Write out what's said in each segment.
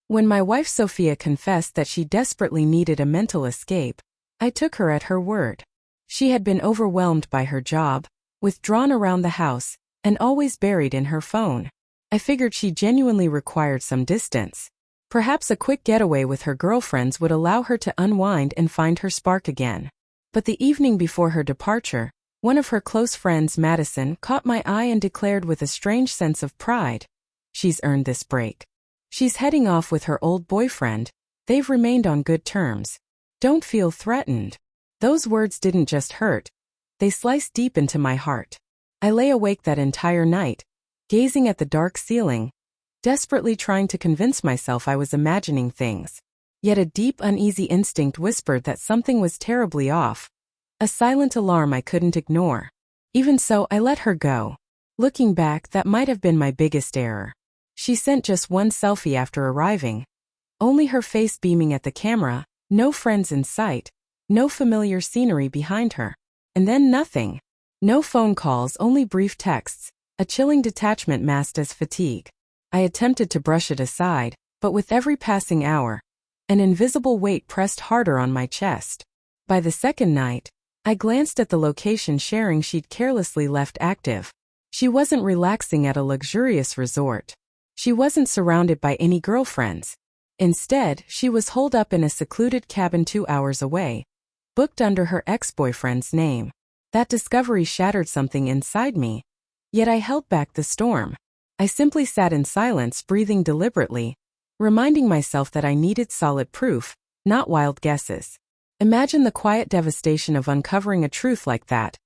When my wife Sophia confessed that she desperately needed a mental escape, I took her at her word. She had been overwhelmed by her job, withdrawn around the house, and always buried in her phone. I figured she genuinely required some distance. Perhaps a quick getaway with her girlfriends would allow her to unwind and find her spark again. But the evening before her departure, one of her close friends, Madison, caught my eye and declared with a strange sense of pride, "She's earned this break. She's heading off with her old boyfriend. They've remained on good terms. Don't feel threatened." Those words didn't just hurt. They sliced deep into my heart. I lay awake that entire night, gazing at the dark ceiling, desperately trying to convince myself I was imagining things. Yet a deep, uneasy instinct whispered that something was terribly off. A silent alarm I couldn't ignore. Even so, I let her go. Looking back, that might have been my biggest error. She sent just one selfie after arriving. Only her face beaming at the camera, no friends in sight, no familiar scenery behind her. And then nothing. No phone calls, only brief texts, a chilling detachment masked as fatigue. I attempted to brush it aside, but with every passing hour, an invisible weight pressed harder on my chest. By the second night, I glanced at the location sharing she'd carelessly left active. She wasn't relaxing at a luxurious resort. She wasn't surrounded by any girlfriends. Instead, she was holed up in a secluded cabin 2 hours away, booked under her ex-boyfriend's name. That discovery shattered something inside me. Yet I held back the storm. I simply sat in silence, breathing deliberately, reminding myself that I needed solid proof, not wild guesses. Imagine the quiet devastation of uncovering a truth like that.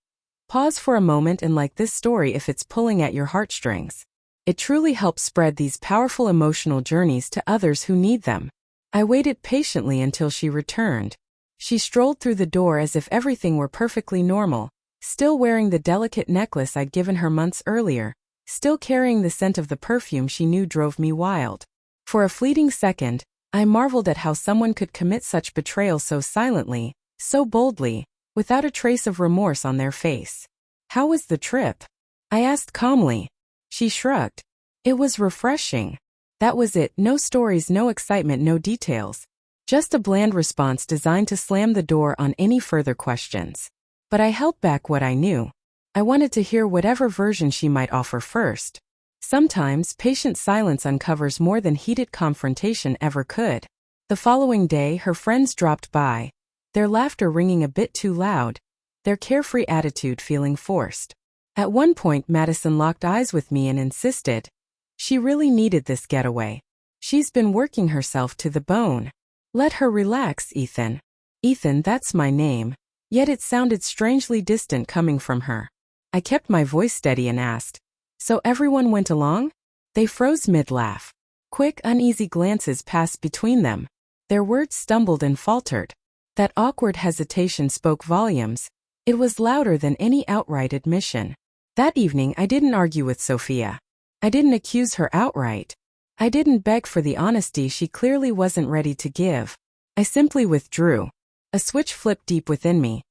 Pause for a moment and like this story if it's pulling at your heartstrings. It truly helps spread these powerful emotional journeys to others who need them. I waited patiently until she returned. She strolled through the door as if everything were perfectly normal, still wearing the delicate necklace I'd given her months earlier, still carrying the scent of the perfume she knew drove me wild. For a fleeting second, I marveled at how someone could commit such betrayal so silently, so boldly, without a trace of remorse on their face. "How was the trip?" I asked calmly. She shrugged. "It was refreshing." That was it, no stories, no excitement, no details. Just a bland response designed to slam the door on any further questions. But I held back what I knew. I wanted to hear whatever version she might offer first. Sometimes, patient silence uncovers more than heated confrontation ever could. The following day, her friends dropped by, their laughter ringing a bit too loud, their carefree attitude feeling forced. At one point, Madison locked eyes with me and insisted, she really needed this getaway. She's been working herself to the bone. Let her relax, Ethan. Ethan, that's my name. Yet it sounded strangely distant coming from her. I kept my voice steady and asked, "So everyone went along?" They froze mid-laugh. Quick, uneasy glances passed between them. Their words stumbled and faltered. That awkward hesitation spoke volumes. It was louder than any outright admission. That evening, I didn't argue with Sophia. I didn't accuse her outright. I didn't beg for the honesty she clearly wasn't ready to give. I simply withdrew. A switch flipped deep within me.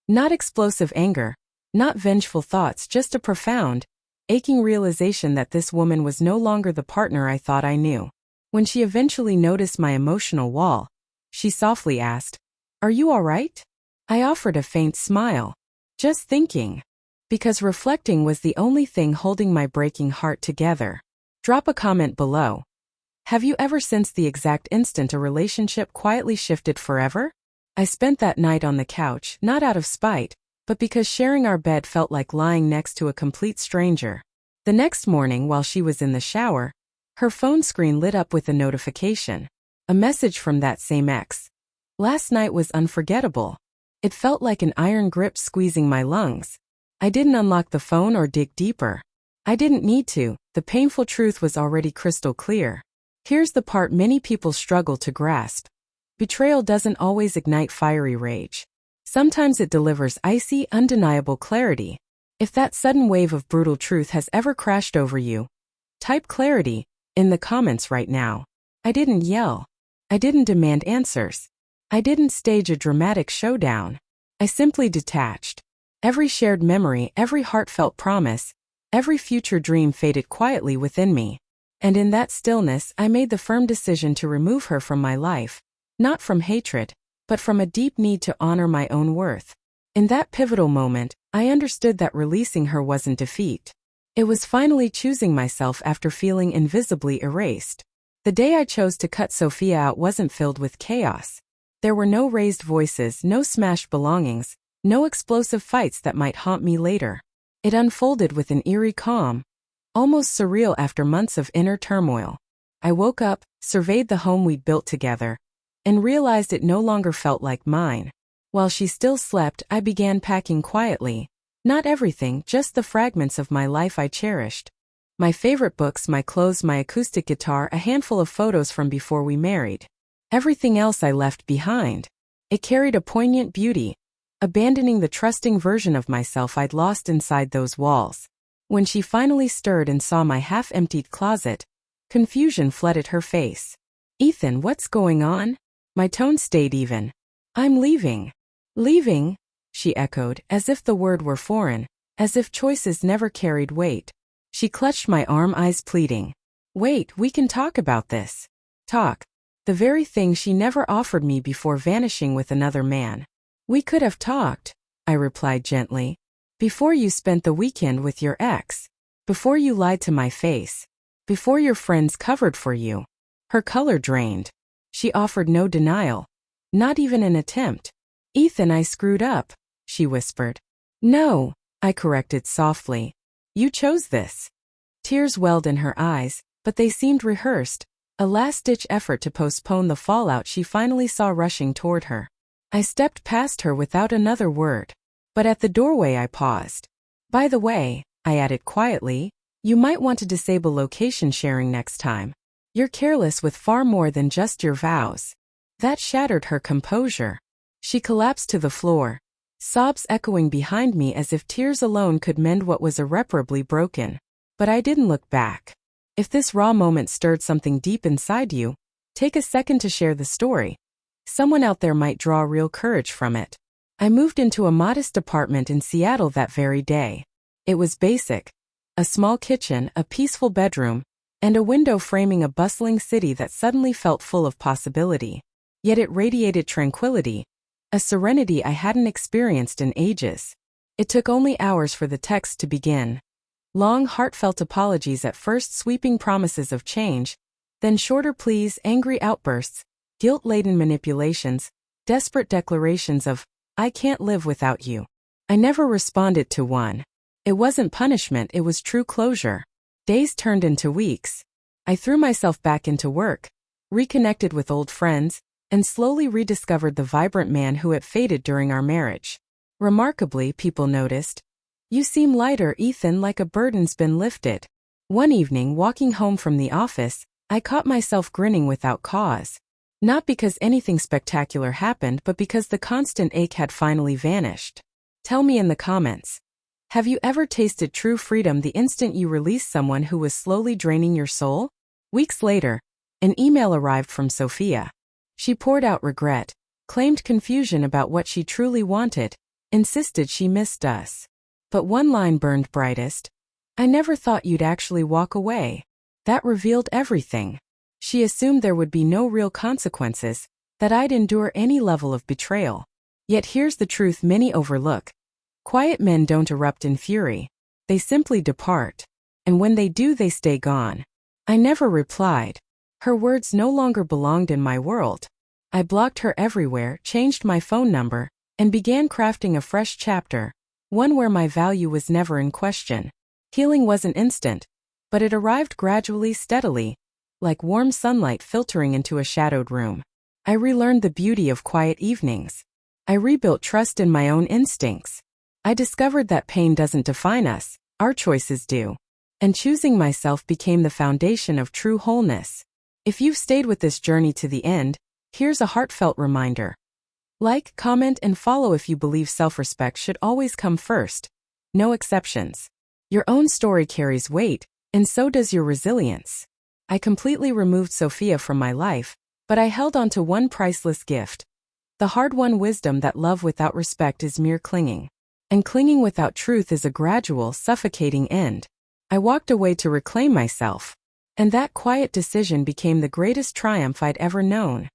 Not explosive anger, not vengeful thoughts, just a profound, aching realization that this woman was no longer the partner I thought I knew. When she eventually noticed my emotional wall, she softly asked, "Are you all right?" I offered a faint smile. Just thinking. Because reflecting was the only thing holding my breaking heart together. Drop a comment below. Have you ever sensed the exact instant a relationship quietly shifted forever? I spent that night on the couch, not out of spite, but because sharing our bed felt like lying next to a complete stranger. The next morning, while she was in the shower, her phone screen lit up with a notification. A message from that same ex. Last night was unforgettable. It felt like an iron grip squeezing my lungs. I didn't unlock the phone or dig deeper. I didn't need to, the painful truth was already crystal clear. Here's the part many people struggle to grasp. Betrayal doesn't always ignite fiery rage. Sometimes it delivers icy, undeniable clarity. If that sudden wave of brutal truth has ever crashed over you, type clarity in the comments right now. I didn't yell. I didn't demand answers. I didn't stage a dramatic showdown. I simply detached. Every shared memory, every heartfelt promise, every future dream faded quietly within me. And in that stillness, I made the firm decision to remove her from my life, not from hatred, but from a deep need to honor my own worth. In that pivotal moment, I understood that releasing her wasn't defeat. It was finally choosing myself after feeling invisibly erased. The day I chose to cut Sophia out wasn't filled with chaos. There were no raised voices, no smashed belongings, no explosive fights that might haunt me later. It unfolded with an eerie calm, almost surreal after months of inner turmoil. I woke up, surveyed the home we'd built together, and realized it no longer felt like mine. While she still slept, I began packing quietly. Not everything, just the fragments of my life I cherished. My favorite books, my clothes, my acoustic guitar, a handful of photos from before we married. Everything else I left behind. It carried a poignant beauty, abandoning the trusting version of myself I'd lost inside those walls. When she finally stirred and saw my half-emptied closet, confusion flooded her face. "Ethan, what's going on?" My tone stayed even. "I'm leaving." "Leaving?" she echoed, as if the word were foreign, as if choices never carried weight. She clutched my arm, eyes pleading. "Wait, we can talk about this." Talk. The very thing she never offered me before vanishing with another man. "We could have talked," I replied gently. "Before you spent the weekend with your ex. Before you lied to my face. Before your friends covered for you." Her color drained. She offered no denial. Not even an attempt. "Ethan, I screwed up," she whispered. "No," I corrected softly. "You chose this." Tears welled in her eyes, but they seemed rehearsed, a last-ditch effort to postpone the fallout she finally saw rushing toward her. I stepped past her without another word. But at the doorway I paused. "By the way," I added quietly, "you might want to disable location sharing next time. You're careless with far more than just your vows." That shattered her composure. She collapsed to the floor, sobs echoing behind me as if tears alone could mend what was irreparably broken. But I didn't look back. If this raw moment stirred something deep inside you, take a second to share the story. Someone out there might draw real courage from it. I moved into a modest apartment in Seattle that very day. It was basic. A small kitchen, a peaceful bedroom, and a window framing a bustling city that suddenly felt full of possibility. Yet it radiated tranquility, a serenity I hadn't experienced in ages. It took only hours for the text to begin. Long, heartfelt apologies at first, sweeping promises of change, then shorter pleas, angry outbursts, guilt-laden manipulations, desperate declarations of, "I can't live without you." I never responded to one. It wasn't punishment, it was true closure. Days turned into weeks. I threw myself back into work, reconnected with old friends, and slowly rediscovered the vibrant man who had faded during our marriage. Remarkably, people noticed. "You seem lighter, Ethan, like a burden's been lifted." One evening, walking home from the office, I caught myself grinning without cause. Not because anything spectacular happened, but because the constant ache had finally vanished. Tell me in the comments. Have you ever tasted true freedom the instant you released someone who was slowly draining your soul? Weeks later, an email arrived from Sophia. She poured out regret, claimed confusion about what she truly wanted, insisted she missed us. But one line burned brightest. "I never thought you'd actually walk away." That revealed everything. She assumed there would be no real consequences, that I'd endure any level of betrayal. Yet here's the truth many overlook. Quiet men don't erupt in fury. They simply depart. And when they do, they stay gone. I never replied. Her words no longer belonged in my world. I blocked her everywhere, changed my phone number, and began crafting a fresh chapter, one where my value was never in question. Healing wasn't instant, but it arrived gradually, steadily, like warm sunlight filtering into a shadowed room. I relearned the beauty of quiet evenings. I rebuilt trust in my own instincts. I discovered that pain doesn't define us, our choices do. And choosing myself became the foundation of true wholeness. If you've stayed with this journey to the end, here's a heartfelt reminder. Like, comment, and follow if you believe self-respect should always come first. No exceptions. Your own story carries weight, and so does your resilience. I completely removed Sophia from my life, but I held on to one priceless gift. The hard-won wisdom that love without respect is mere clinging. And clinging without truth is a gradual, suffocating end. I walked away to reclaim myself. And that quiet decision became the greatest triumph I'd ever known.